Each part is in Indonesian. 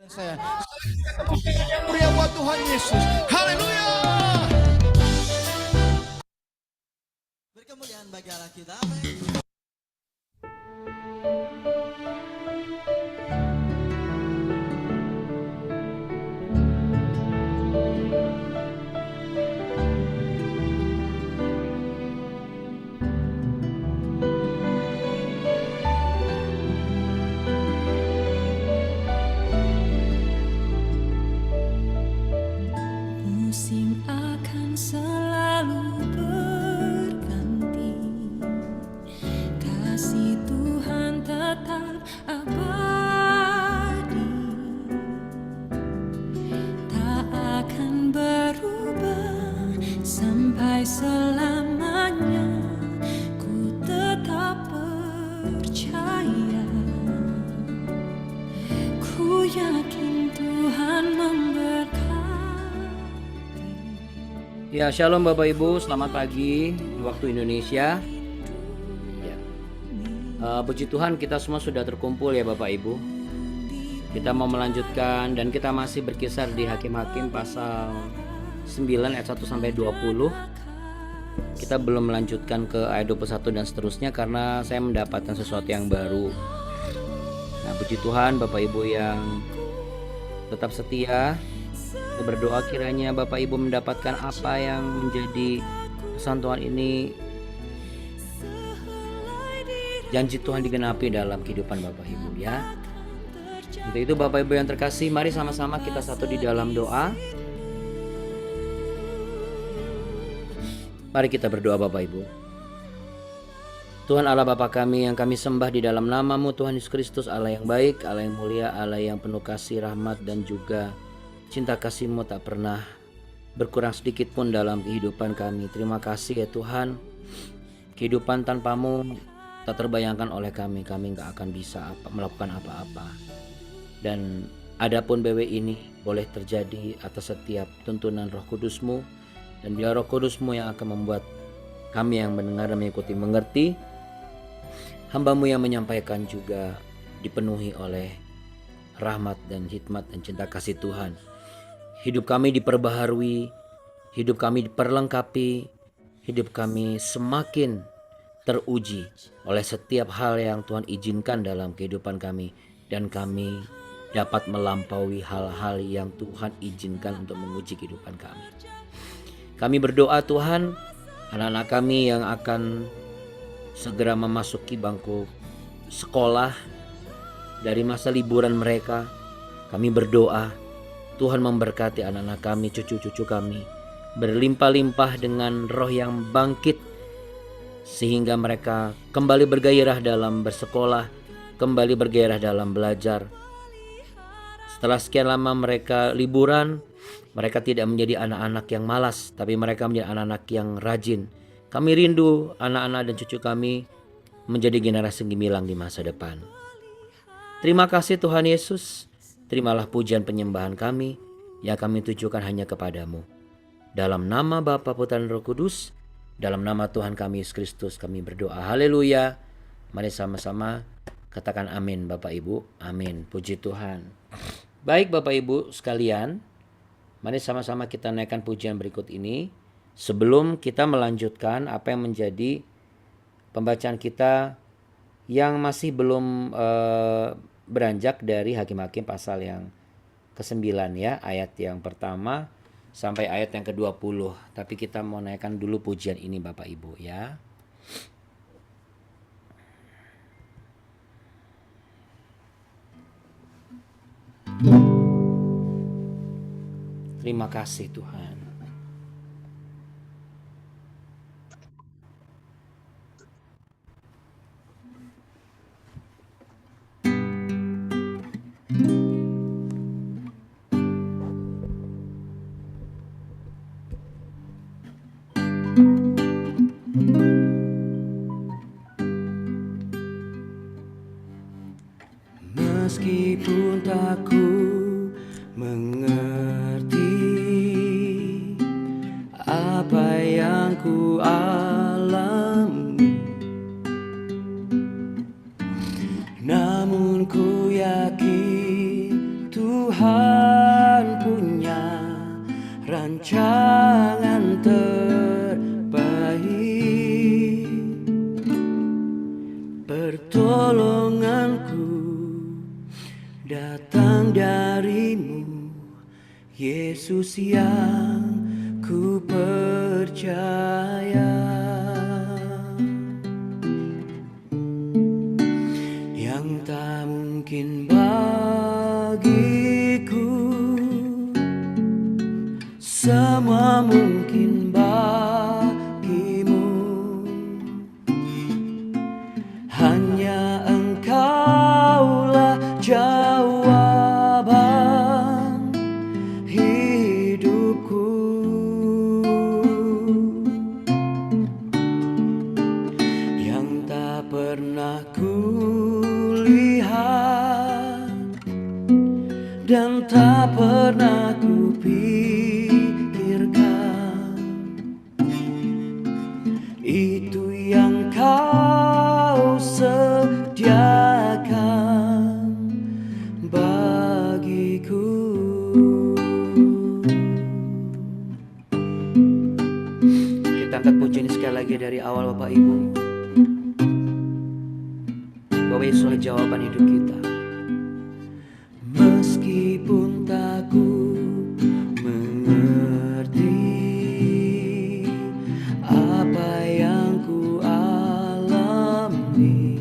Saya yang mulia buat Tuhan Yesus. Haleluya. Berkemuliaan bagi Allah kita. Musim akan selalu berganti, kasih Tuhan tetap abadi, tak akan berubah sampai selamanya. Ku tetap percaya, ku yakin Tuhan memberkati. Ya, shalom Bapak Ibu, selamat pagi waktu Indonesia. Ya. Puji Tuhan kita semua sudah terkumpul ya Bapak Ibu. Kita mau melanjutkan dan kita masih berkisar di Hakim-Hakim pasal 9 ayat 1 sampai 20. Kita belum melanjutkan ke ayat 21 dan seterusnya karena saya mendapatkan sesuatu yang baru. Nah, puji Tuhan Bapak Ibu yang tetap setia. Kita berdoa kiranya Bapak Ibu mendapatkan apa yang menjadi pesan Tuhan ini, janji Tuhan digenapi dalam kehidupan Bapak Ibu ya. Untuk itu Bapak Ibu yang terkasih, mari sama-sama kita satu di dalam doa. Mari kita berdoa Bapak Ibu. Tuhan Allah Bapa kami yang kami sembah di dalam nama-Mu Tuhan Yesus Kristus, Allah yang baik, Allah yang mulia, Allah yang penuh kasih, rahmat dan juga cinta kasih-Mu tak pernah berkurang sedikit pun dalam kehidupan kami. Terima kasih ya Tuhan. Kehidupan tanpa-Mu tak terbayangkan oleh kami. Kami gak akan bisa melakukan apa-apa. Dan adapun BW ini boleh terjadi atas setiap tuntunan Roh Kudus-Mu. Dan bila Roh Kudus-Mu yang akan membuat kami yang mendengar dan mengikuti mengerti, hamba-Mu yang menyampaikan juga dipenuhi oleh rahmat dan hikmat dan cinta kasih Tuhan. Hidup kami diperbaharui, hidup kami diperlengkapi, hidup kami semakin teruji oleh setiap hal yang Tuhan izinkan dalam kehidupan kami. Dan kami dapat melampaui hal-hal yang Tuhan izinkan untuk menguji kehidupan kami. Kami berdoa Tuhan, anak-anak kami yang akan segera memasuki bangku sekolah dari masa liburan mereka, kami berdoa Tuhan memberkati anak-anak kami, cucu-cucu kami, berlimpah-limpah dengan roh yang bangkit, sehingga mereka kembali bergairah dalam bersekolah, kembali bergairah dalam belajar. Setelah sekian lama mereka liburan, mereka tidak menjadi anak-anak yang malas, tapi mereka menjadi anak-anak yang rajin. Kami rindu anak-anak dan cucu kami menjadi generasi gemilang di masa depan. Terima kasih Tuhan Yesus. Terimalah pujian penyembahan kami yang kami tujukan hanya kepadamu. Dalam nama Bapa, Putra dan Roh Kudus, dalam nama Tuhan kami Yesus Kristus kami berdoa. Haleluya. Mari sama-sama katakan amin Bapak Ibu. Amin. Puji Tuhan. Baik Bapak Ibu sekalian, mari sama-sama kita naikkan pujian berikut ini. Sebelum kita melanjutkan apa yang menjadi pembacaan kita yang masih belum beranjak dari Hakim-Hakim pasal yang ke-9 ya, ayat yang pertama sampai ayat yang ke-20. Tapi kita mau naikkan dulu pujian ini Bapak Ibu ya. Terima kasih Tuhan. Meskipun tak ku mengerti apa yang ku alami, namun ku yakin Tuhan Tuhan punya rancangan terbaik. Pertolonganku datang darimu, Yesus yang ku percaya. Yang tak mungkin bagiku, semua mungkin bagimu. Hanya Engkaulah jawaban hidupku. Yang tak pernah kulihat dan tak pernah kupikirkan, itu yang Kau sediakan bagiku. Kita angkat pujian ini sekali lagi dari awal, Bapak Ibu, bahwa Yesus adalah jawaban hidup kita. Meskipun tak ku mengerti apa yang ku alami,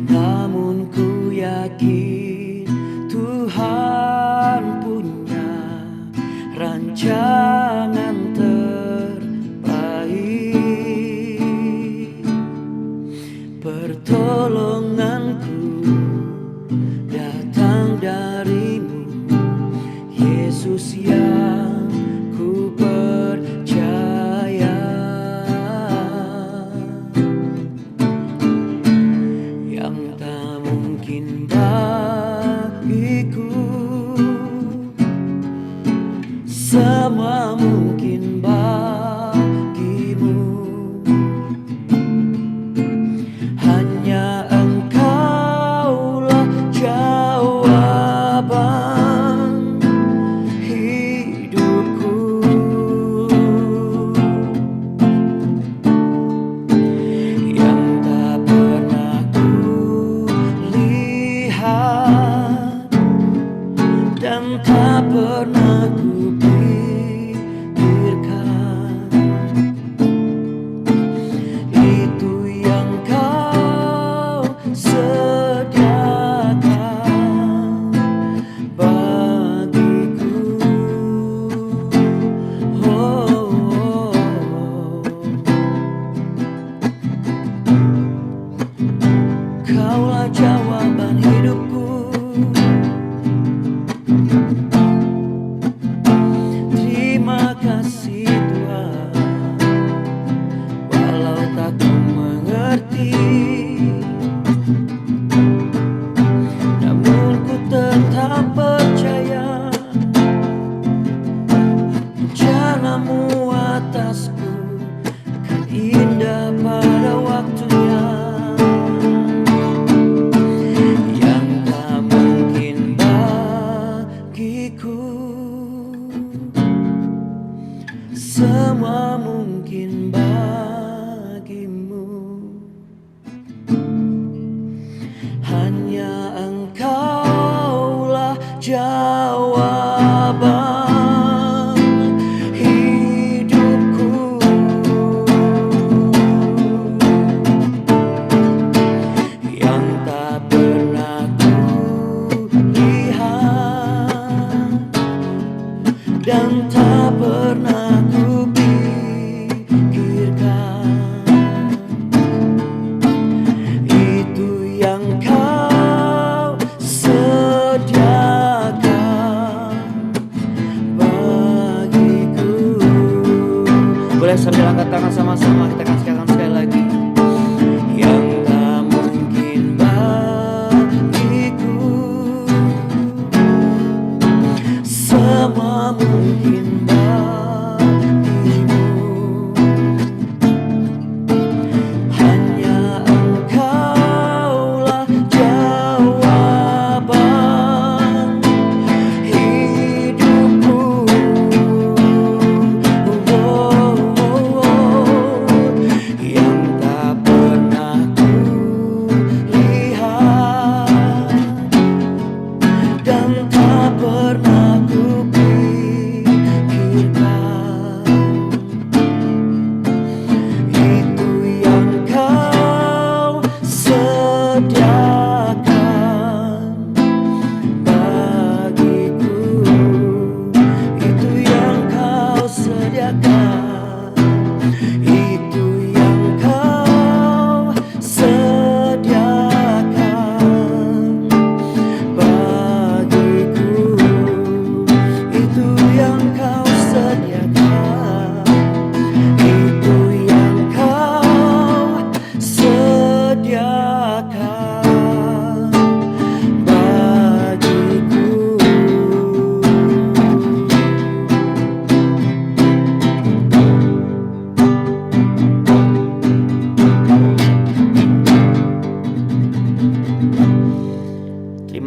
namun ku yakin Tuhan punya rancangan terbaik. Pertolonganku datang darimu, Yesus yang ku percaya. Yang tak mungkin bagiku, semua mungkin bagimu. Hanya Engkaulah jawaban hidupku. Yang tak pernah kulihat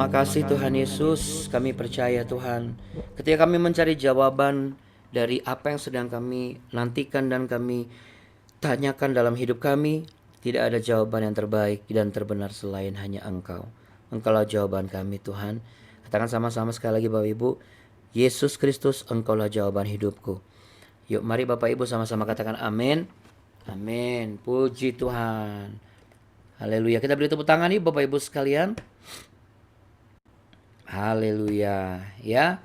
Terima kasih Tuhan Yesus, kami percaya Tuhan, ketika kami mencari jawaban dari apa yang sedang kami nantikan dan kami tanyakan dalam hidup kami, tidak ada jawaban yang terbaik dan terbenar selain hanya Engkau. Engkaulah jawaban kami Tuhan. Katakan sama-sama sekali lagi Bapak Ibu, Yesus Kristus, Engkaulah jawaban hidupku. Yuk mari Bapak Ibu sama-sama katakan amin. Amin. Puji Tuhan. Haleluya. Kita beri tepuk tangan yuk Bapak Ibu sekalian. Haleluya. Ya.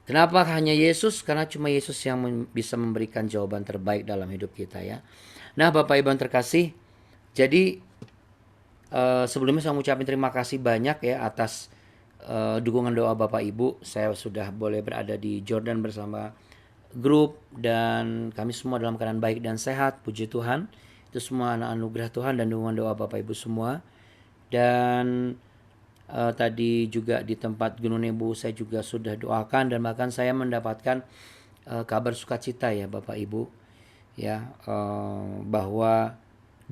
Kenapa hanya Yesus? Karena cuma Yesus yang bisa memberikan jawaban terbaik dalam hidup kita ya. Nah Bapak Ibu yang terkasih, jadi sebelumnya saya mengucapkan terima kasih banyak ya atas dukungan doa Bapak Ibu. Saya sudah boleh berada di Jordan bersama grup dan kami semua dalam keadaan baik dan sehat, puji Tuhan. Itu semua anugerah Tuhan dan dukungan doa Bapak Ibu semua. Dan tadi juga di tempat Gunung Nebo saya juga sudah doakan dan bahkan saya mendapatkan kabar sukacita ya Bapak Ibu ya, bahwa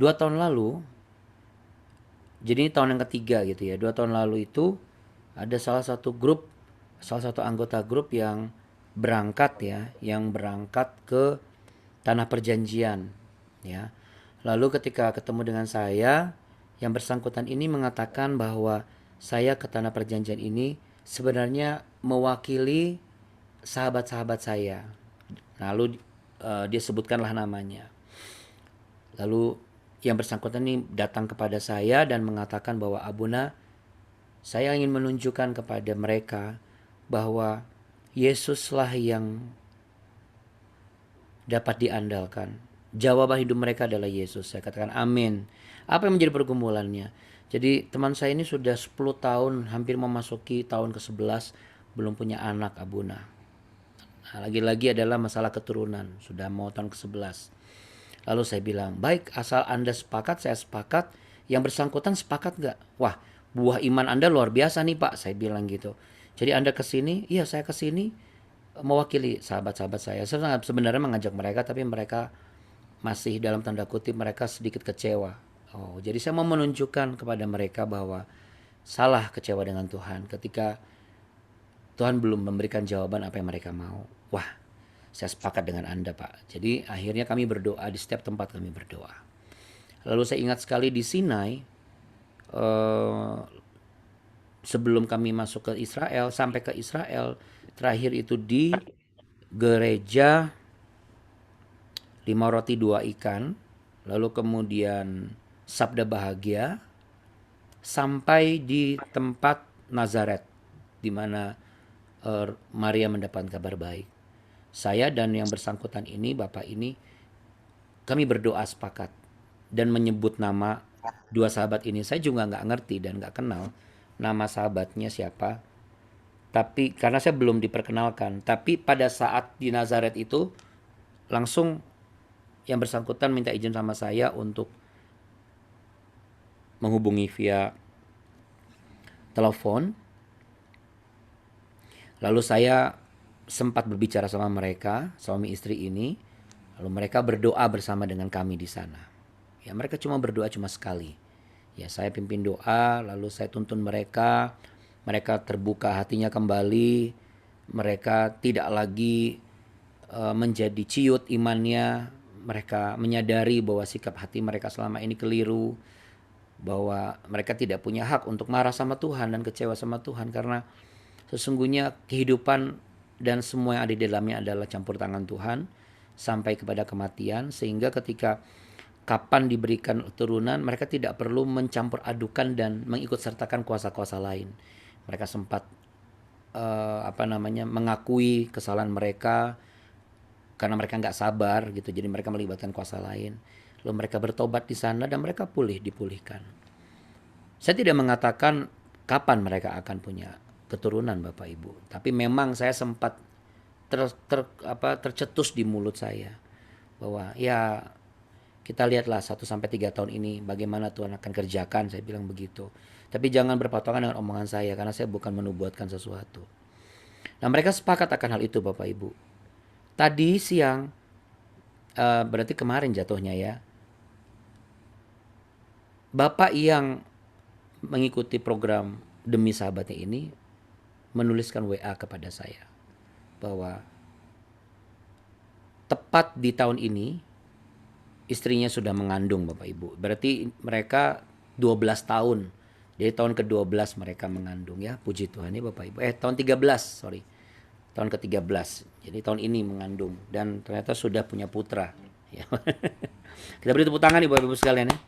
2 tahun lalu, jadi ini tahun yang ketiga gitu ya, 2 tahun lalu itu ada salah satu anggota grup yang berangkat ke Tanah Perjanjian ya. Lalu ketika ketemu dengan saya, yang bersangkutan ini mengatakan bahwa saya ke Tanah Perjanjian ini sebenarnya mewakili sahabat-sahabat saya. Lalu dia sebutkanlah namanya. Lalu yang bersangkutan ini datang kepada saya dan mengatakan bahwa Abuna, saya ingin menunjukkan kepada mereka bahwa Yesuslah yang dapat diandalkan. Jawaban hidup mereka adalah Yesus. Saya katakan amin. Apa yang menjadi pergumulannya? Jadi teman saya ini sudah 10 tahun, hampir memasuki tahun ke-11, belum punya anak Abuna. Nah, lagi-lagi adalah masalah keturunan, sudah mau tahun ke-11. Lalu saya bilang, baik asal Anda sepakat, saya sepakat. Yang bersangkutan sepakat gak? Wah, buah iman Anda luar biasa nih Pak, saya bilang gitu. Jadi Anda kesini, iya saya kesini mewakili sahabat-sahabat saya. Saya sebenarnya mengajak mereka, tapi mereka masih dalam tanda kutip mereka sedikit kecewa. Oh, jadi saya mau menunjukkan kepada mereka bahwa salah kecewa dengan Tuhan ketika Tuhan belum memberikan jawaban apa yang mereka mau. Wah, saya sepakat dengan Anda Pak. Jadi akhirnya kami berdoa, di setiap tempat kami berdoa. Lalu saya ingat sekali di Sinai, sebelum kami masuk ke Israel, sampai ke Israel, terakhir itu di gereja 5 roti 2 ikan, lalu kemudian Sabda Bahagia, sampai di tempat Nazaret di mana Maria mendapat kabar baik. Saya dan yang bersangkutan ini, Bapak ini, kami berdoa sepakat dan menyebut nama 2 sahabat ini. Saya juga nggak ngerti dan nggak kenal nama sahabatnya siapa. Tapi karena saya belum diperkenalkan. Tapi pada saat di Nazaret itu langsung yang bersangkutan minta izin sama saya untuk menghubungi via telepon. Lalu saya sempat berbicara sama mereka, suami istri ini. Lalu mereka berdoa bersama dengan kami di sana. Ya, mereka cuma berdoa cuma sekali. Ya, saya pimpin doa, lalu saya tuntun mereka. Mereka terbuka hatinya kembali. Mereka tidak lagi menjadi ciut imannya. Mereka menyadari bahwa sikap hati mereka selama ini keliru. Bahwa mereka tidak punya hak untuk marah sama Tuhan dan kecewa sama Tuhan. Karena sesungguhnya kehidupan dan semua yang ada di dalamnya adalah campur tangan Tuhan sampai kepada kematian. Sehingga ketika kapan diberikan turunan, mereka tidak perlu mencampur adukan dan mengikut sertakan kuasa-kuasa lain. Mereka sempat mengakui kesalahan mereka karena mereka nggak sabar gitu. Jadi mereka melibatkan kuasa lain. Lalu mereka bertobat di sana dan mereka dipulihkan. Saya tidak mengatakan kapan mereka akan punya keturunan Bapak Ibu. Tapi memang saya sempat tercetus di mulut saya bahwa ya kita lihatlah 1-3 tahun ini bagaimana Tuhan akan kerjakan, saya bilang begitu. Tapi jangan berpatokan dengan omongan saya karena saya bukan menubuatkan sesuatu. Nah, mereka sepakat akan hal itu Bapak Ibu. Tadi siang, berarti kemarin jatuhnya ya, Bapak yang mengikuti program Demi Sahabatnya ini menuliskan WA kepada saya bahwa tepat di tahun ini istrinya sudah mengandung Bapak Ibu. Berarti mereka 12 tahun. Jadi tahun ke-12 mereka mengandung ya. Puji Tuhan ya Bapak Ibu. Tahun 13, sorry. Tahun ke-13. Jadi tahun ini mengandung dan ternyata sudah punya putra. Ya. Kita beri tepuk tangan nih Bapak Ibu sekalian ya.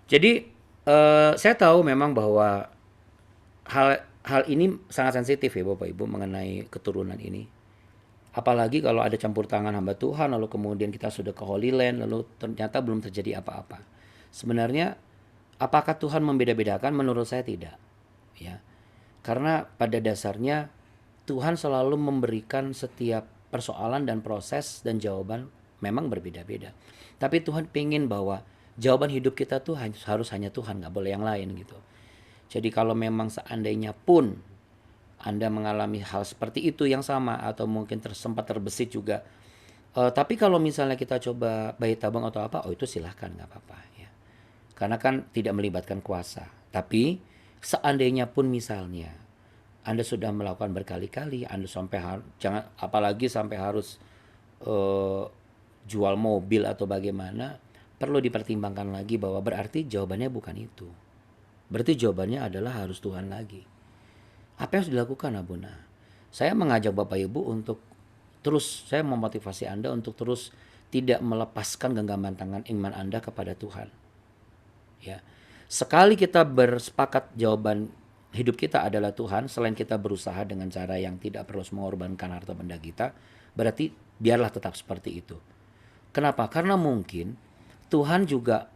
Jadi saya tahu memang bahwa hal ini sangat sensitif ya Bapak Ibu mengenai keturunan ini. Apalagi kalau ada campur tangan hamba Tuhan, lalu kemudian kita sudah ke Holy Land, lalu ternyata belum terjadi apa-apa. Sebenarnya, apakah Tuhan membeda-bedakan? Menurut saya tidak. Ya, karena pada dasarnya Tuhan selalu memberikan setiap persoalan dan proses dan jawaban memang berbeda-beda. Tapi Tuhan pengen bahwa jawaban hidup kita tuh harus hanya Tuhan, nggak boleh yang lain gitu. Jadi kalau memang seandainya pun Anda mengalami hal seperti itu yang sama atau mungkin sempat terbesit juga. Tapi kalau misalnya kita coba bayi tabung atau apa, itu silahkan nggak apa-apa ya. Karena kan tidak melibatkan kuasa. Tapi seandainya pun misalnya Anda sudah melakukan berkali-kali, Anda sampai jangan apalagi sampai harus jual mobil atau bagaimana, perlu dipertimbangkan lagi bahwa berarti jawabannya bukan itu. Berarti jawabannya adalah harus Tuhan lagi. Apa yang harus dilakukan Abuna? Saya mengajak Bapak Ibu untuk terus, saya memotivasi Anda untuk terus tidak melepaskan genggaman tangan iman Anda kepada Tuhan. Ya. Sekali kita bersepakat jawaban hidup kita adalah Tuhan, selain kita berusaha dengan cara yang tidak perlu mengorbankan harta benda kita, berarti biarlah tetap seperti itu. Kenapa? Karena mungkin Tuhan juga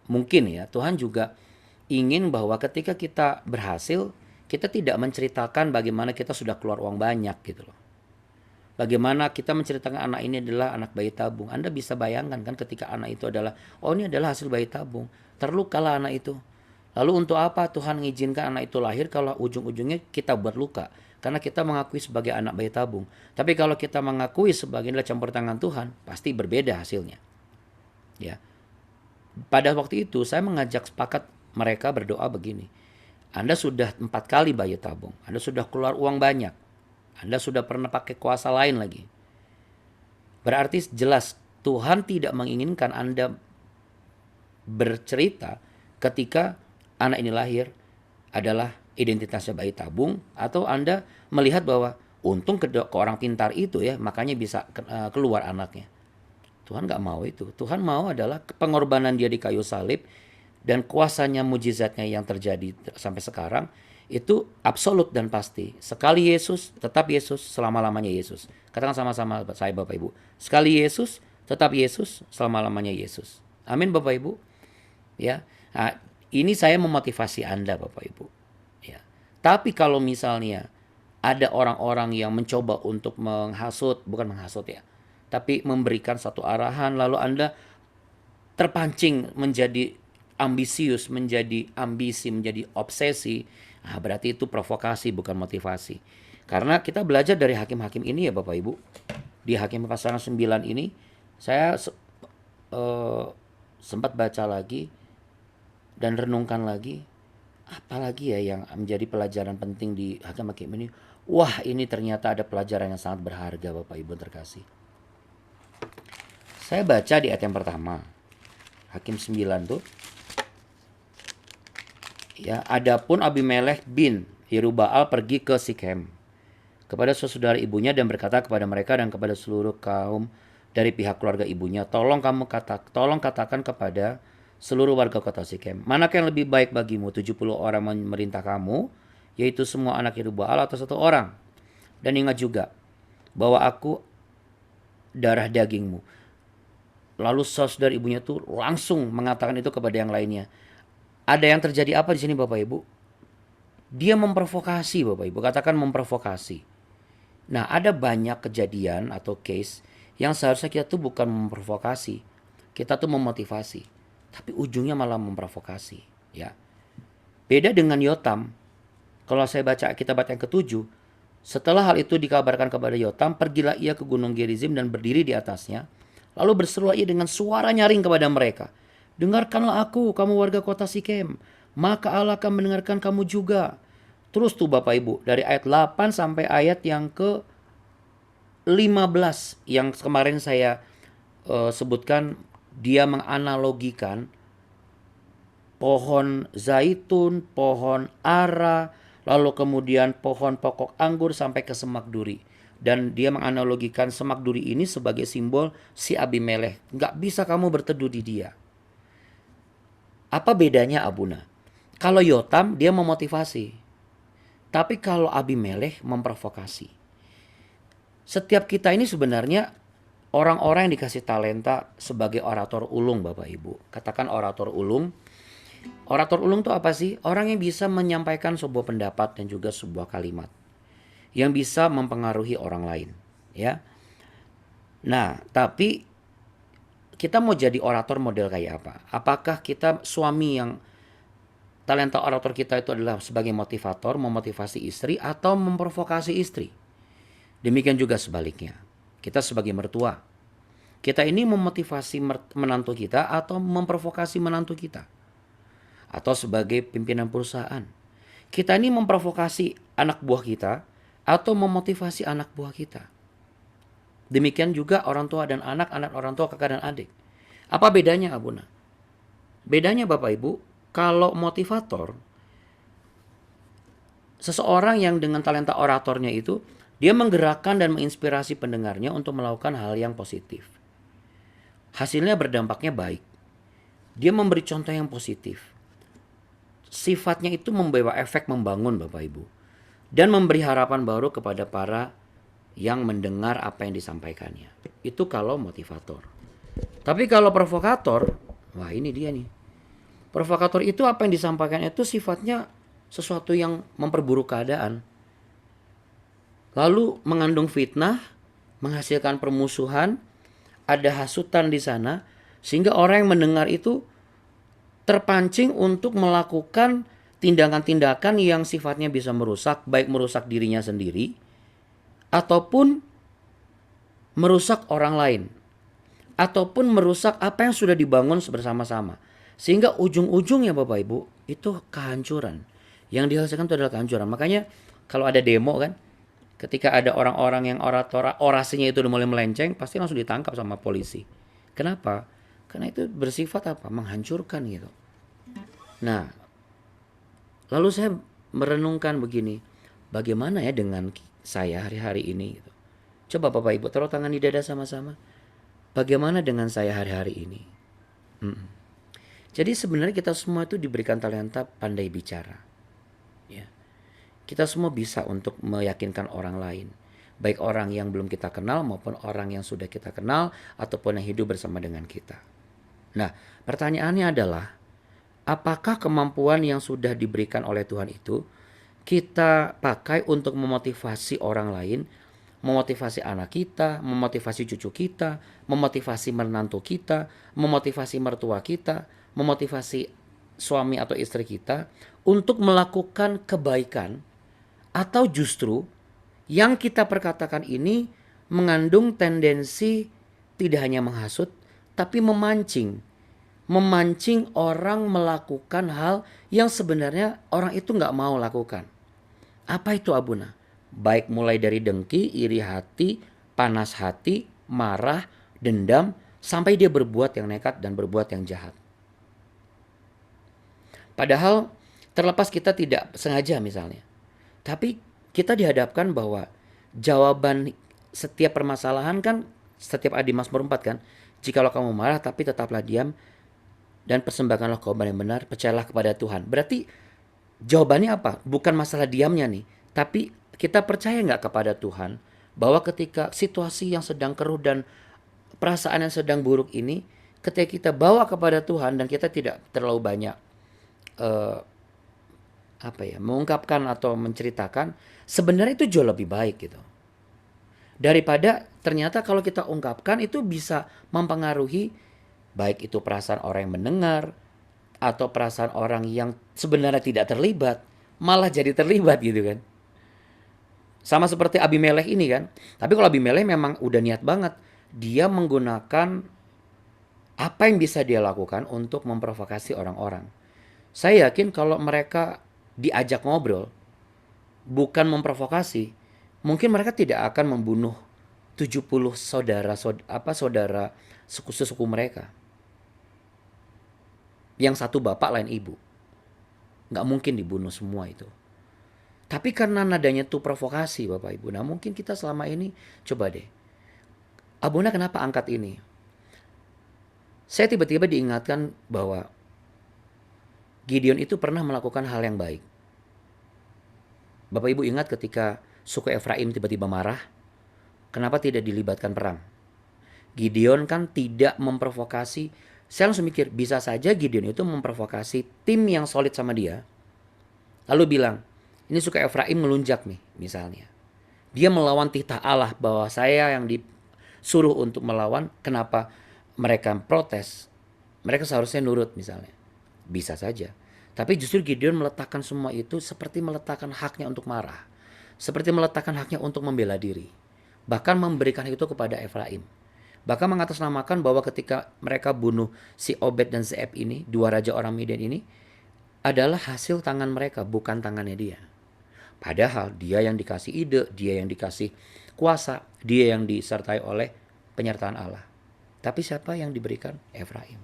ingin bahwa ketika kita berhasil, kita tidak menceritakan bagaimana kita sudah keluar uang banyak gitu loh. Bagaimana kita menceritakan anak ini adalah anak bayi tabung. Anda bisa bayangkan kan ketika anak itu adalah, ini adalah hasil bayi tabung. Terlukalah anak itu. Lalu untuk apa Tuhan mengizinkan anak itu lahir kalau ujung-ujungnya kita buat luka? Karena kita mengakui sebagai anak bayi tabung. Tapi kalau kita mengakui sebagai adalah campur tangan Tuhan, pasti berbeda hasilnya. Ya. Pada waktu itu saya mengajak sepakat mereka berdoa begini. Anda sudah 4 kali bayi tabung. Anda sudah keluar uang banyak. Anda sudah pernah pakai kuasa lain lagi. Berarti jelas Tuhan tidak menginginkan Anda bercerita ketika anak ini lahir adalah identitasnya bayi tabung. Atau Anda melihat bahwa untung ke orang pintar itu ya, makanya bisa keluar anaknya. Tuhan gak mau itu. Tuhan mau adalah pengorbanan dia di kayu salib. Dan kuasanya, mujizatnya yang terjadi sampai sekarang itu absolut dan pasti. Sekali Yesus, tetap Yesus, selama-lamanya Yesus. Katakan sama-sama saya Bapak Ibu. Sekali Yesus, tetap Yesus, selama-lamanya Yesus. Amin Bapak Ibu. Ya. Nah, ini saya memotivasi Anda Bapak Ibu. Ya. Tapi kalau misalnya ada orang-orang yang mencoba untuk bukan menghasut ya, tapi memberikan satu arahan lalu Anda terpancing menjadi ambisius, menjadi ambisi, menjadi obsesi, berarti itu provokasi bukan motivasi. Karena kita belajar dari hakim-hakim ini ya Bapak Ibu. Di Hakim pasal 9 ini saya sempat baca lagi dan renungkan lagi, apalagi ya yang menjadi pelajaran penting di hakim-hakim ini. Wah, ini ternyata ada pelajaran yang sangat berharga Bapak Ibu terkasih. Saya baca di ayat yang pertama. Hakim 9 tuh. Ya, adapun Abimelekh bin Yerubbaal pergi ke Sikhem kepada saudara ibunya dan berkata kepada mereka dan kepada seluruh kaum dari pihak keluarga ibunya, tolong katakan kepada seluruh warga kota Sikhem, manakah yang lebih baik bagimu, 70 orang memerintah kamu, yaitu semua anak Yerubbaal atau 1 orang? Dan ingat juga bahwa aku darah dagingmu. Lalu saudara ibunya tuh langsung mengatakan itu kepada yang lainnya. Ada yang terjadi apa di sini Bapak Ibu? Dia memprovokasi Bapak Ibu, katakan memprovokasi. Nah, ada banyak kejadian atau case yang seharusnya kita tuh bukan memprovokasi, kita tuh memotivasi, tapi ujungnya malah memprovokasi. Ya, beda dengan Yotam. Kalau saya baca kitab yang ke-7, setelah hal itu dikabarkan kepada Yotam, pergilah ia ke gunung Gerizim dan berdiri di atasnya, lalu berseru ia dengan suara nyaring kepada mereka. Dengarkanlah aku, kamu warga kota Sikem, maka Allah akan mendengarkan kamu juga. Terus tuh Bapak Ibu, dari ayat 8 sampai ayat yang ke 15 yang kemarin saya sebutkan, dia menganalogikan pohon zaitun, pohon ara, lalu kemudian pohon pokok anggur sampai ke semak duri. Dan dia menganalogikan semak duri ini sebagai simbol si Abimelekh. Nggak bisa kamu berteduh di dia. Apa bedanya Abuna? Kalau Yotam dia memotivasi. Tapi kalau Abimelekh memprovokasi. Setiap kita ini sebenarnya orang-orang yang dikasih talenta sebagai orator ulung Bapak Ibu. Katakan orator ulung. Orator ulung itu apa sih? Orang yang bisa menyampaikan sebuah pendapat dan juga sebuah kalimat. Yang bisa mempengaruhi orang lain. Ya. Nah, tapi kita mau jadi orator model kayak apa? Apakah kita suami yang talenta orator kita itu adalah sebagai motivator, memotivasi istri atau memprovokasi istri? Demikian juga sebaliknya. Kita sebagai mertua, kita ini memotivasi menantu kita atau memprovokasi menantu kita? Atau sebagai pimpinan perusahaan, kita ini memprovokasi anak buah kita atau memotivasi anak buah kita? Demikian juga orang tua dan anak, anak orang tua, kakak dan adik. Apa bedanya Abuna? Bedanya Bapak Ibu, kalau motivator, seseorang yang dengan talenta oratornya itu, dia menggerakkan dan menginspirasi pendengarnya untuk melakukan hal yang positif. Hasilnya berdampaknya baik. Dia memberi contoh yang positif. Sifatnya itu membawa efek membangun Bapak Ibu. Dan memberi harapan baru kepada para yang mendengar apa yang disampaikannya. Itu kalau motivator. Tapi kalau provokator, wah ini dia nih. Provokator itu apa yang disampaikan itu sifatnya sesuatu yang memperburuk keadaan. Lalu mengandung fitnah, menghasilkan permusuhan, ada hasutan di sana. Sehingga orang yang mendengar itu terpancing untuk melakukan tindakan-tindakan yang sifatnya bisa merusak, baik merusak dirinya sendiri ataupun merusak orang lain, ataupun merusak apa yang sudah dibangun bersama-sama. Sehingga ujung-ujungnya Bapak Ibu itu kehancuran. Yang dihasilkan itu adalah kehancuran. Makanya kalau ada demo kan, ketika ada orang-orang yang orasinya itu udah mulai melenceng, pasti langsung ditangkap sama polisi. Kenapa? Karena itu bersifat apa? Menghancurkan gitu. Nah, lalu saya merenungkan begini, bagaimana ya dengan saya hari-hari ini gitu. Coba Bapak Ibu taruh tangan di dada sama-sama. Bagaimana dengan saya hari-hari ini? Jadi sebenarnya kita semua itu diberikan talenta pandai bicara. Ya. Kita semua bisa untuk meyakinkan orang lain. Baik orang yang belum kita kenal maupun orang yang sudah kita kenal ataupun yang hidup bersama dengan kita. Nah, pertanyaannya adalah, apakah kemampuan yang sudah diberikan oleh Tuhan itu kita pakai untuk memotivasi orang lain, memotivasi anak kita, memotivasi cucu kita, memotivasi menantu kita, memotivasi mertua kita, memotivasi suami atau istri kita untuk melakukan kebaikan, atau justru yang kita perkatakan ini mengandung tendensi tidak hanya menghasut, tapi memancing orang melakukan hal yang sebenarnya orang itu nggak mau lakukan. Apa itu Abuna? Baik mulai dari dengki, iri hati, panas hati, marah, dendam, sampai dia berbuat yang nekat dan berbuat yang jahat. Padahal terlepas kita tidak sengaja misalnya, tapi kita dihadapkan bahwa jawaban setiap permasalahan kan, setiap ayat di Mazmur 4 kan, jikalau kamu marah tapi tetaplah diam dan persembahkanlah korban yang benar, percayalah kepada Tuhan. Berarti jawabannya apa? Bukan masalah diamnya nih, tapi kita percaya nggak kepada Tuhan bahwa ketika situasi yang sedang keruh dan perasaan yang sedang buruk ini, ketika kita bawa kepada Tuhan dan kita tidak terlalu banyak mengungkapkan atau menceritakan, sebenarnya itu jauh lebih baik gitu. Daripada ternyata kalau kita ungkapkan itu bisa mempengaruhi baik itu perasaan orang yang mendengar atau perasaan orang yang sebenarnya tidak terlibat, malah jadi terlibat gitu kan. Sama seperti Abimelekh ini kan. Tapi kalau Abimelekh memang udah niat banget, dia menggunakan Apa yang bisa dia lakukan untuk memprovokasi orang-orang? Saya yakin kalau mereka diajak ngobrol, bukan memprovokasi, mungkin mereka tidak akan membunuh 70 saudara sesuku mereka. Yang satu bapak lain ibu. Nggak mungkin dibunuh semua itu. Tapi karena nadanya tuh provokasi Bapak Ibu. Nah mungkin kita selama ini, coba deh. Abuna kenapa angkat ini? Saya tiba-tiba diingatkan bahwa Gideon itu pernah melakukan hal yang baik. Bapak Ibu ingat ketika suku Efraim tiba-tiba marah? Kenapa tidak dilibatkan perang? Gideon kan tidak memprovokasi. Saya langsung mikir, bisa saja Gideon itu memprovokasi tim yang solid sama dia. Lalu bilang, ini suku Efraim melunjak nih misalnya. Dia melawan titah Allah bahwa saya yang disuruh untuk melawan. Kenapa mereka protes? Mereka seharusnya nurut misalnya. Bisa saja. Tapi justru Gideon meletakkan semua itu seperti meletakkan haknya untuk marah. Seperti meletakkan haknya untuk membela diri. Bahkan memberikan itu kepada Efraim. Bahkan mengatasnamakan bahwa ketika mereka bunuh si Obed dan Zeeb ini, dua raja orang Midian ini, adalah hasil tangan mereka, bukan tangannya dia. Padahal dia yang dikasih ide, dia yang dikasih kuasa, dia yang disertai oleh penyertaan Allah. Tapi siapa yang diberikan? Efraim.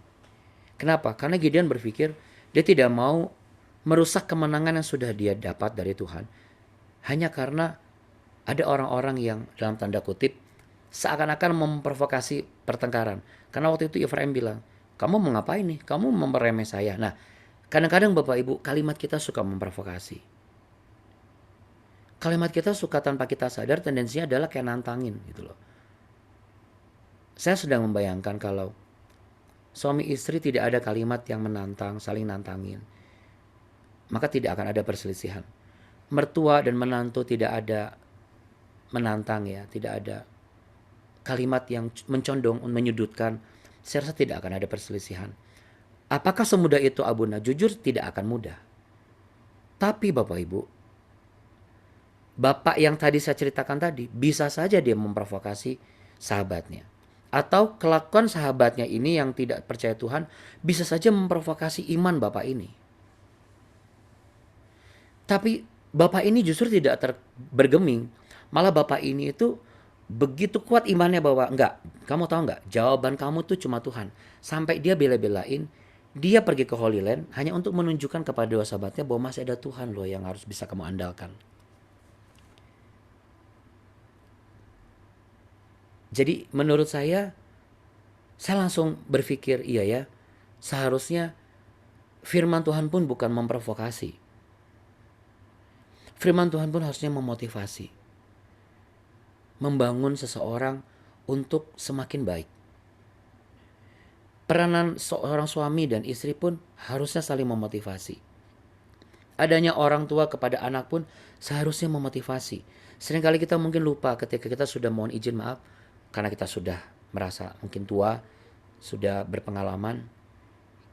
Kenapa? Karena Gideon berpikir dia tidak mau merusak kemenangan yang sudah dia dapat dari Tuhan. Hanya karena ada orang-orang yang dalam tanda kutip seakan-akan memprovokasi pertengkaran. Karena waktu itu Efraim bilang, kamu mau ngapain nih? Kamu memperemeh saya. Nah, kadang-kadang Bapak Ibu, kalimat kita suka memprovokasi. Kalimat kita suka tanpa kita sadar tendensinya adalah kayak nantangin gitu loh. Saya sedang membayangkan kalau suami istri tidak ada kalimat yang menantang, saling nantangin, maka tidak akan ada perselisihan. Mertua dan menantu tidak ada menantang ya, tidak ada kalimat yang mencondong, menyudutkan, saya rasa tidak akan ada perselisihan. Apakah semudah itu Abuna? Jujur tidak akan mudah. Tapi Bapak Ibu, bapak yang tadi saya ceritakan tadi, bisa saja dia memprovokasi sahabatnya. Atau kelakuan sahabatnya ini yang tidak percaya Tuhan, bisa saja memprovokasi iman bapak ini. Tapi bapak ini justru tidak bergeming. Malah bapak ini itu begitu kuat imannya bahwa enggak, kamu tahu enggak, jawaban kamu tuh cuma Tuhan. Sampai dia bela-belain, dia pergi ke Holy Land hanya untuk menunjukkan kepada dua sahabatnya bahwa masih ada Tuhan loh yang harus bisa kamu andalkan. Jadi menurut saya langsung berpikir iya ya, seharusnya firman Tuhan pun bukan memprovokasi. Firman Tuhan pun harusnya memotivasi. Membangun seseorang untuk semakin baik. Peranan seorang suami dan istri pun harusnya saling memotivasi. Adanya orang tua kepada anak pun seharusnya memotivasi. Seringkali kita mungkin lupa ketika kita sudah mohon izin maaf, karena kita sudah merasa mungkin tua, sudah berpengalaman,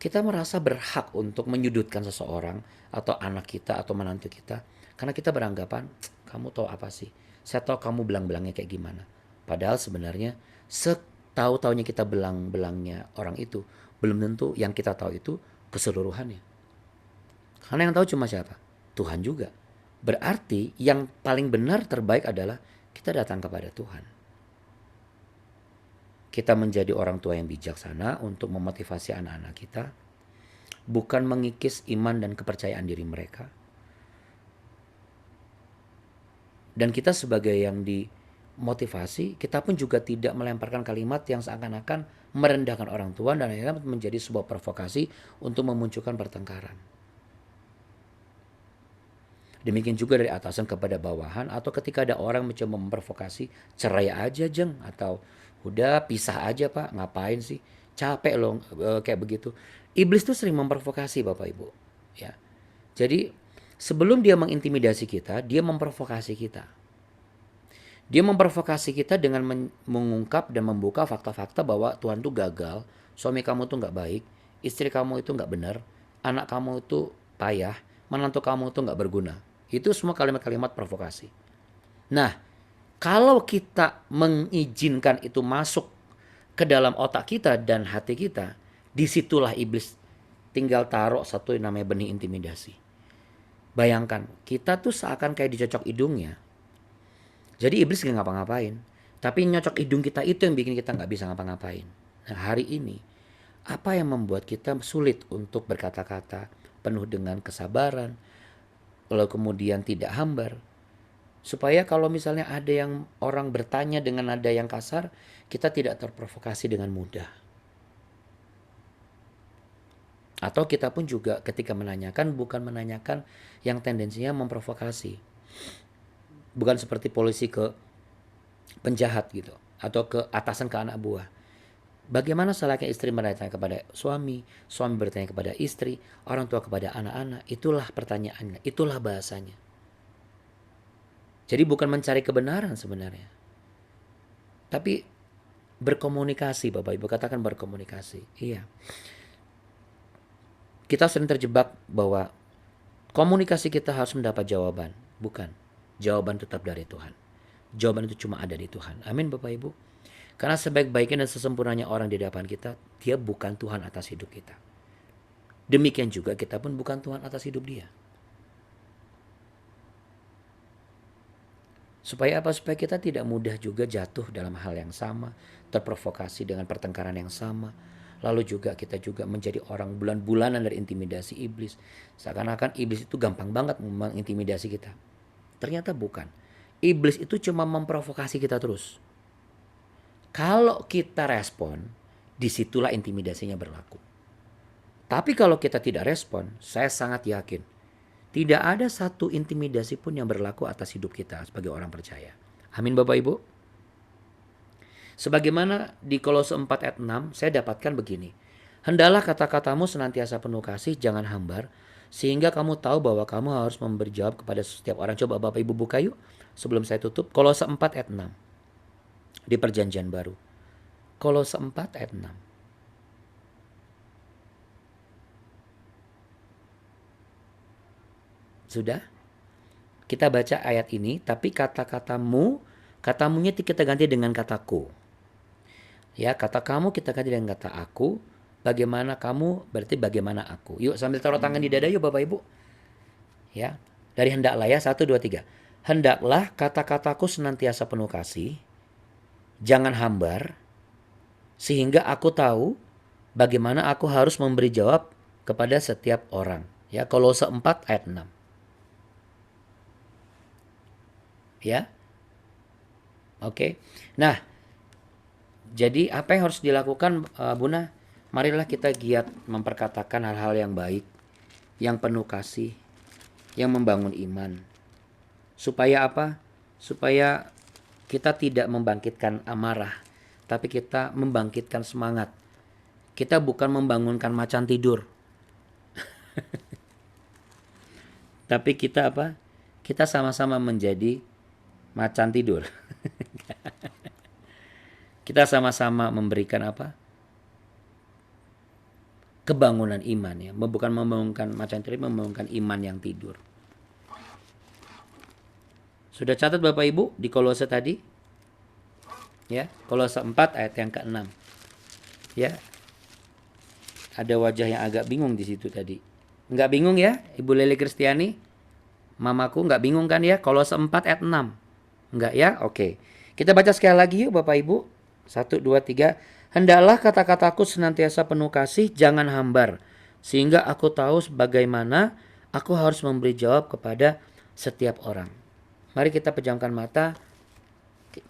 kita merasa berhak untuk menyudutkan seseorang atau anak kita atau menantu kita. Karena kita beranggapan, kamu tahu apa sih? Saya tahu kamu belang-belangnya kayak gimana. Padahal sebenarnya setahu-taunya kita belang-belangnya orang itu, belum tentu yang kita tahu itu keseluruhannya. Karena yang tahu cuma siapa? Tuhan juga. Berarti yang paling benar terbaik adalah kita datang kepada Tuhan. Kita menjadi orang tua yang bijaksana untuk memotivasi anak-anak kita. Bukan mengikis iman dan kepercayaan diri mereka. Dan kita sebagai yang dimotivasi, kita pun juga tidak melemparkan kalimat yang seakan-akan merendahkan orang tua dan akhirnya menjadi sebuah provokasi untuk memunculkan pertengkaran. Demikian juga dari atasan kepada bawahan, atau ketika ada orang mencoba memprovokasi, cerai aja jeng, atau udah pisah aja pak, ngapain sih, capek loh kayak begitu. Iblis tuh sering memprovokasi Bapak Ibu ya. Jadi sebelum dia mengintimidasi kita, dia memprovokasi kita. Dia memprovokasi kita dengan mengungkap dan membuka fakta-fakta bahwa Tuhan tuh gagal, suami kamu tuh gak baik, istri kamu itu gak benar, anak kamu itu payah, menantu kamu itu gak berguna. Itu semua kalimat-kalimat provokasi. Nah, kalau kita mengizinkan itu masuk ke dalam otak kita dan hati kita, disitulah iblis tinggal taruh satu yang namanya benih intimidasi. Bayangkan, kita tuh seakan kayak dicocok hidungnya. Jadi iblis gak ngapa-ngapain. Tapi nyocok hidung kita itu yang bikin kita gak bisa ngapa-ngapain. Nah hari ini, apa yang membuat kita sulit untuk berkata-kata penuh dengan kesabaran, lalu kemudian tidak hambar. Supaya kalau misalnya ada yang orang bertanya dengan nada yang kasar, kita tidak terprovokasi dengan mudah. Atau kita pun juga ketika menanyakan, bukan menanyakan yang tendensinya memprovokasi. Bukan seperti polisi ke penjahat gitu, atau ke atasan ke anak buah. Bagaimana selayaknya istri bertanya kepada suami, suami bertanya kepada istri, orang tua kepada anak-anak. Itulah pertanyaannya, itulah bahasanya. Jadi bukan mencari kebenaran sebenarnya. Tapi berkomunikasi, Bapak Ibu, katakan berkomunikasi. Iya. Kita sering terjebak bahwa komunikasi kita harus mendapat jawaban. Bukan. Jawaban tetap dari Tuhan. Jawaban itu cuma ada di Tuhan. Amin Bapak Ibu. Karena sebaik-baiknya dan sesempurnanya orang di hadapan kita, dia bukan Tuhan atas hidup kita. Demikian juga kita pun bukan Tuhan atas hidup dia. Supaya apa? Supaya kita tidak mudah juga jatuh dalam hal yang sama, terprovokasi dengan pertengkaran yang sama. Lalu juga kita juga menjadi orang bulan-bulanan dari intimidasi iblis. Seakan-akan iblis itu gampang banget mengintimidasi kita. Ternyata bukan. Iblis itu cuma memprovokasi kita terus. Kalau kita respon, disitulah intimidasinya berlaku. Tapi kalau kita tidak respon, saya sangat yakin tidak ada satu intimidasi pun yang berlaku atas hidup kita sebagai orang percaya. Amin Bapak Ibu. Sebagaimana di Kolose 4 ayat 6 saya dapatkan begini. Hendaklah kata-katamu senantiasa penuh kasih, jangan hambar, sehingga kamu tahu bahwa kamu harus memberi jawab kepada setiap orang. Coba Bapak Ibu buka yuk sebelum saya tutup. Kolose 4 ayat 6 di perjanjian baru. Kolose 4 ayat 6. Sudah? Kita baca ayat ini, tapi katamunya kita ganti dengan kataku. Ya, kata kamu kita ganti dengan kata aku. Bagaimana kamu berarti bagaimana aku. Yuk sambil taruh tangan di dada yuk Bapak Ibu. Ya, dari hendaklah ya, 1, 2, 3. Hendaklah kata-kataku senantiasa penuh kasih, jangan hambar, sehingga aku tahu bagaimana aku harus memberi jawab kepada setiap orang. Ya, Kolose 4 ayat 6. Ya. Oke. Nah, jadi apa yang harus dilakukan Buna? Marilah kita giat memperkatakan hal-hal yang baik, yang penuh kasih, yang membangun iman. Supaya apa? Supaya kita tidak membangkitkan amarah, tapi kita membangkitkan semangat. Kita bukan membangunkan macan tidur. Tapi kita apa? Kita sama-sama menjadi macan tidur. Kita sama-sama memberikan apa? Kebangunan iman ya. Bukan membangunkan macan tidur, membangunkan iman yang tidur. Sudah catat Bapak Ibu di Kolose tadi? Ya, Kolose 4 ayat yang ke-6. Ya. Ada wajah yang agak bingung di situ tadi. Enggak bingung ya, Ibu Leli Kristiani? Mamaku enggak bingung kan ya? Kolose 4 ayat 6. Enggak ya? Oke. Kita baca sekali lagi yuk Bapak Ibu. 1, 2, 3. Hendaklah kata-kataku senantiasa penuh kasih, jangan hambar. Sehingga aku tahu bagaimana aku harus memberi jawab kepada setiap orang. Mari kita pejamkan mata.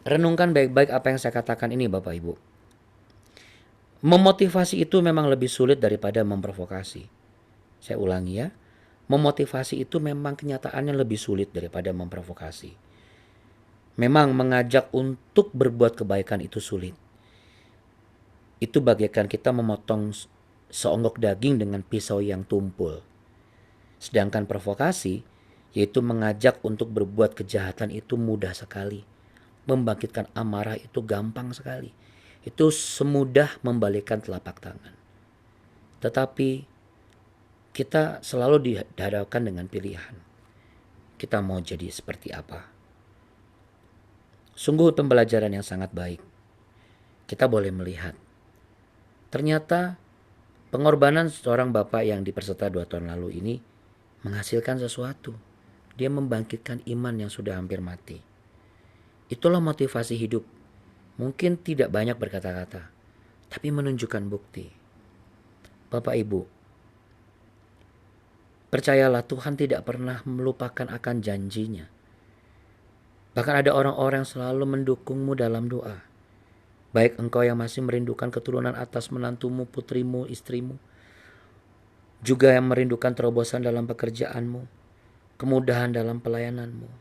Renungkan baik-baik apa yang saya katakan ini Bapak Ibu. Memotivasi itu memang lebih sulit daripada memprovokasi. Saya ulangi ya. Memotivasi itu memang kenyataannya lebih sulit daripada memprovokasi. Memang mengajak untuk berbuat kebaikan itu sulit. Itu bagaikan kita memotong seonggok daging dengan pisau yang tumpul. Sedangkan provokasi, yaitu mengajak untuk berbuat kejahatan itu mudah sekali. Membangkitkan amarah itu gampang sekali. Itu semudah membalikkan telapak tangan. Tetapi kita selalu dihadapkan dengan pilihan. Kita mau jadi seperti apa? Sungguh pembelajaran yang sangat baik. Kita boleh melihat Ternyata pengorbanan seorang bapak yang diperserta 2 tahun lalu ini menghasilkan sesuatu. Dia membangkitkan iman yang sudah hampir mati. Itulah motivasi hidup. Mungkin tidak banyak berkata-kata, tapi menunjukkan bukti. Bapak Ibu, percayalah Tuhan tidak pernah melupakan akan janjinya. Bahkan ada orang-orang yang selalu mendukungmu dalam doa. Baik engkau yang masih merindukan keturunan atas menantumu, putrimu, istrimu. Juga yang merindukan terobosan dalam pekerjaanmu, kemudahan dalam pelayananmu.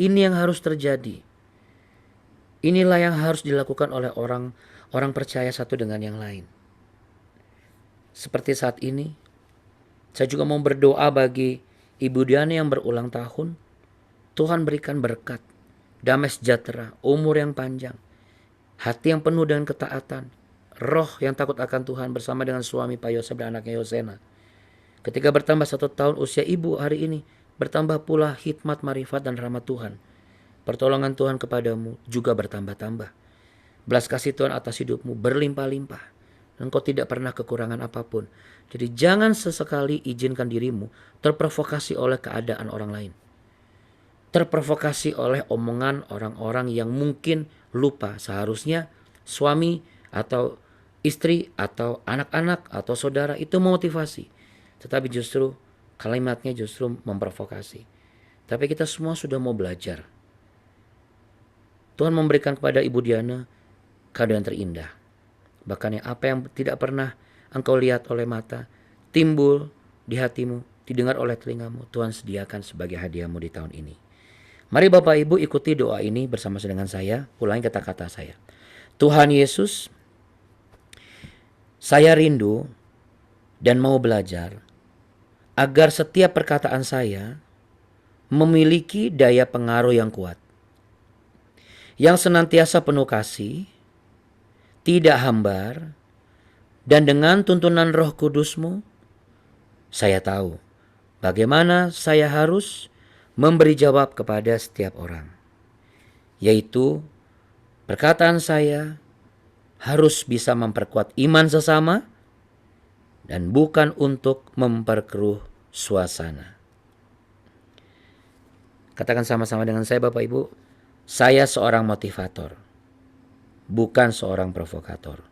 Ini yang harus terjadi. Inilah yang harus dilakukan oleh orang percaya satu dengan yang lain. Seperti saat ini, saya juga mau berdoa bagi Ibu Diana yang berulang tahun. Tuhan berikan berkat, damai sejahtera, umur yang panjang, hati yang penuh dengan ketaatan, roh yang takut akan Tuhan bersama dengan suami Pak Yosef dan anaknya Yosena. Ketika bertambah 1 tahun usia ibu hari ini, bertambah pula hikmat, marifat, dan rahmat Tuhan. Pertolongan Tuhan kepadamu juga bertambah-tambah. Belas kasih Tuhan atas hidupmu berlimpah-limpah. Engkau tidak pernah kekurangan apapun. Jadi jangan sesekali izinkan dirimu terprovokasi oleh keadaan orang lain. Terprovokasi oleh omongan orang-orang yang mungkin lupa seharusnya suami atau istri atau anak-anak atau saudara itu memotivasi. Tetapi justru kalimatnya justru memprovokasi. Tapi kita semua sudah mau belajar. Tuhan memberikan kepada Ibu Diana kado yang terindah. Bahkan yang apa yang tidak pernah engkau lihat oleh mata, timbul di hatimu, didengar oleh telingamu, Tuhan sediakan sebagai hadiahmu di tahun ini. Mari Bapak Ibu ikuti doa ini bersama dengan saya. Ulangi kata-kata saya. Tuhan Yesus, saya rindu dan mau belajar agar setiap perkataan saya memiliki daya pengaruh yang kuat, yang senantiasa penuh kasih, tidak hambar, dan dengan tuntunan Roh Kudus-Mu, saya tahu bagaimana saya harus memberi jawab kepada setiap orang. Yaitu, perkataan saya harus bisa memperkuat iman sesama dan bukan untuk memperkeruh suasana. Katakan sama-sama dengan saya Bapak Ibu, saya seorang motivator, bukan seorang provokator.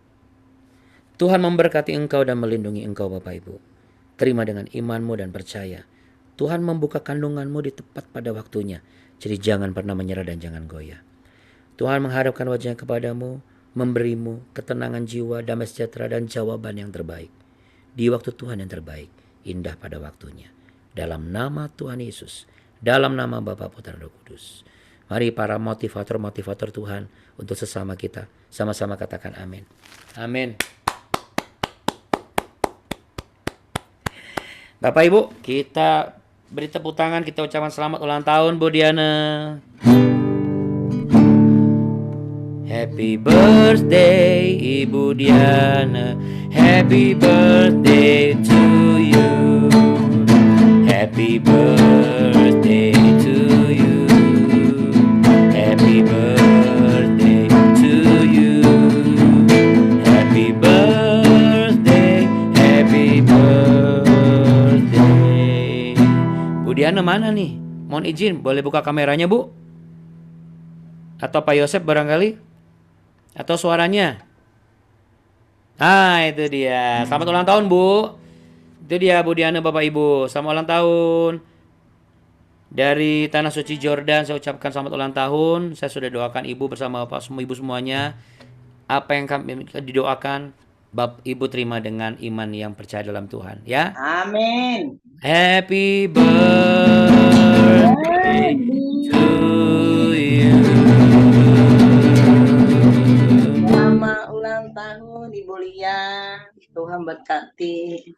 Tuhan memberkati engkau dan melindungi engkau Bapak Ibu. Terima dengan imanmu dan percaya. Tuhan membuka kandunganmu di tepat pada waktunya. Jadi jangan pernah menyerah dan jangan goyah. Tuhan menghadapkan wajahnya kepadamu, memberimu ketenangan jiwa, damai sejahtera dan jawaban yang terbaik. Di waktu Tuhan yang terbaik, indah pada waktunya. Dalam nama Tuhan Yesus, dalam nama Bapa, Putra, Roh Kudus. Mari para motivator-motivator Tuhan untuk sesama kita. Sama-sama katakan amin. Amin. Bapak Ibu, kita beri tepuk tangan, kita ucapkan selamat ulang tahun Bu Diana. Happy birthday Ibu Diana, happy birthday to you. Happy birthday to you. Happy birthday to you. Happy birthday, happy birthday. Bu Diana mana nih? Mohon izin, boleh buka kameranya Bu? Atau Pak Yosef barangkali? Atau suaranya? Ah, itu dia. Selamat ulang tahun Bu. Itu dia Bu Diana Bapak Ibu. Selamat ulang tahun. Dari Tanah Suci Jordan saya ucapkan selamat ulang tahun. Saya sudah doakan Ibu bersama Bapak semua Ibu semuanya. Apa yang kami didoakan, Bapak Ibu terima dengan iman yang percaya dalam Tuhan ya. Amin. Happy birthday to you. Selamat ulang tahun Ibu Lia. Tuhan berkati.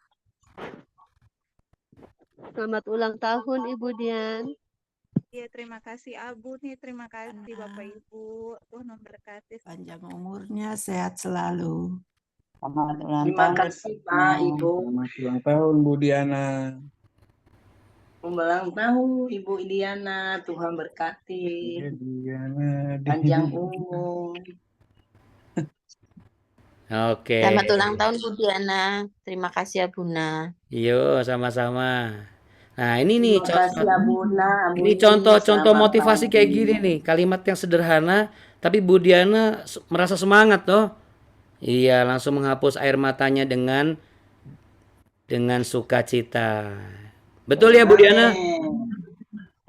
Selamat ulang tahun Ibu Dian. Iya, terima kasih Abu nih, terima kasih Bapak Ibu. Tuhan memberkati. Panjang umurnya, sehat selalu. Selamat ulang Terima tahun. kasih Pak Ibu. Selamat ulang tahun Bu Diana. Ulang tahun Ibu Idiana. Tuhan berkati. Diana. Panjang umur. Oke. Selamat ulang tahun Bu Diana. Terima kasih ya Buna. Yuk, sama-sama. Nah, ini nih Terima kasih Abuna, ini Abuni. contoh-contoh Selamat motivasi pagi. kayak gini nih, kalimat yang sederhana tapi Bu Diana merasa semangat toh. Iya, langsung menghapus air matanya dengan sukacita. Betul ya Bu Diana?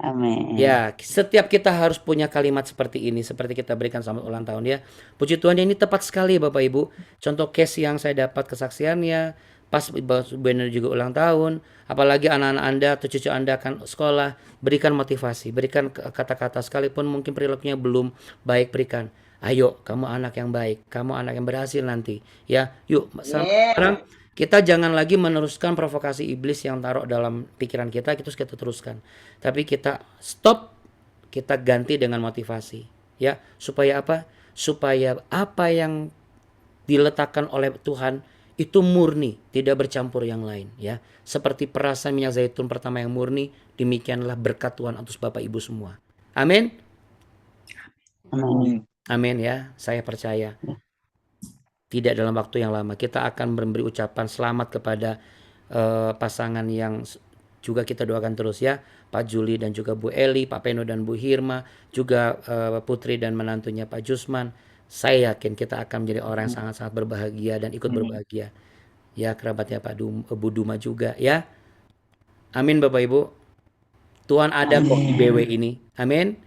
Amin. Ya, setiap kita harus punya kalimat seperti ini, seperti kita berikan selamat ulang tahun ya. Puji Tuhan, ini tepat sekali Bapak Ibu. Contoh case yang saya dapat kesaksiannya, pas benar juga ulang tahun, apalagi anak-anak Anda atau cucu Anda akan sekolah, berikan motivasi, berikan kata-kata sekalipun mungkin perilakunya belum baik, berikan. Ayo, kamu anak yang baik, kamu anak yang berhasil nanti. Ya, yuk, sekarang kita jangan lagi meneruskan provokasi iblis yang taruh dalam pikiran kita, terus kita teruskan. Tapi kita stop, kita ganti dengan motivasi. Ya, supaya apa? Supaya apa yang diletakkan oleh Tuhan itu murni, tidak bercampur yang lain. Ya, seperti perasan minyak zaitun pertama yang murni, demikianlah berkat Tuhan atas Bapak Ibu semua. Amin. Amin. Amin ya, saya percaya. Tidak dalam waktu yang lama kita akan memberi ucapan selamat kepada pasangan yang juga kita doakan terus ya, Pak Juli dan juga Bu Eli, Pak Peno dan Bu Hirma, juga putri dan menantunya Pak Jusman. Saya yakin kita akan menjadi orang yang sangat-sangat berbahagia dan ikut berbahagia. Ya, kerabatnya Pak Bu Duma juga ya. Amin Bapak Ibu. Tuhan ada kok di BW ini. Amin.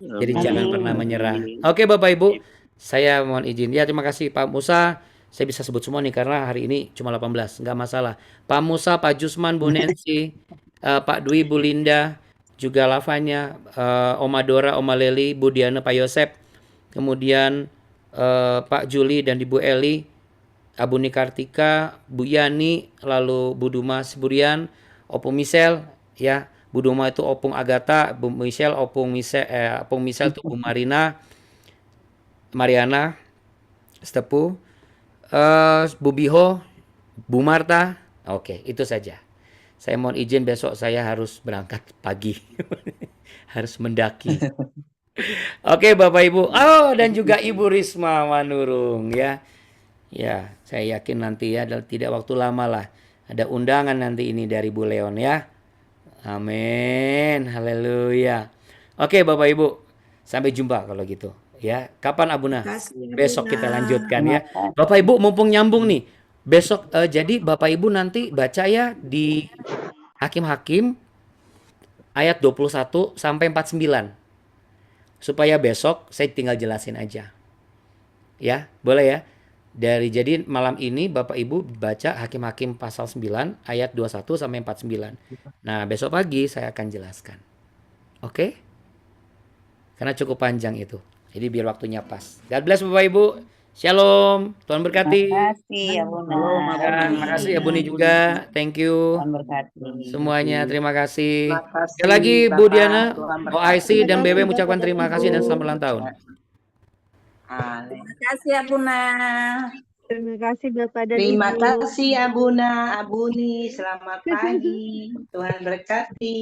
Jadi jangan pernah menyerah. Oke Bapak Ibu, saya mohon izin. Ya, terima kasih Pak Musa. Saya bisa sebut semua nih karena hari ini cuma 18, nggak masalah. Pak Musa, Pak Jusman, Bu Nancy, Pak Dwi, Bu Linda, juga Lavanya, Oma Dora, Oma Leli, Bu Diana, Pak Yosep, kemudian Pak Juli dan Ibu Eli, Abu Nikartika, Bu Yani, lalu Bu Dumas Burian, Opung Misel, ya. Bu Duma itu Opung Agatha, Bu Michelle, Opung Misel itu Bu Mariana, Stepu, Bu Biho, Bu Marta. Oke, itu saja. Saya mohon izin besok saya harus berangkat pagi. Harus mendaki. Oke Bapak Ibu. Oh, dan juga Ibu Risma Manurung ya. Ya, saya yakin nanti ya tidak waktu lama lah. Ada undangan nanti ini dari Bu Leon ya. Amin. Haleluya. Oke Bapak Ibu. Sampai jumpa kalau gitu. Ya, kapan Abuna? Besok kita lanjutkan ya. Bapak Ibu mumpung nyambung nih. Besok jadi Bapak Ibu nanti baca ya di Hakim-Hakim ayat 21 sampai 49. Supaya besok saya tinggal jelasin aja. Ya, boleh ya? Jadi malam ini Bapak Ibu baca Hakim-Hakim pasal 9 ayat 21 sampai 49. Nah, besok pagi saya akan jelaskan. Oke? Karena cukup panjang itu. Jadi biar waktunya pas. God bless Bapak Ibu. Shalom. Tuhan berkati. Terima kasih ya Buna. Terima kasih ya Buni juga. Thank you. Tuhan berkati. Semuanya terima kasih. Terima kasih, Sekali lagi Bu Bapak. Diana, Tuhan OIC berkati. dan BW mengucapkan terima kasih dan selamat ulang tahun. Terima kasih ya Buna. Terima kasih Bapak dan Terima Ibu. kasih Abuna, Abuni. Selamat pagi. Tuhan berkati.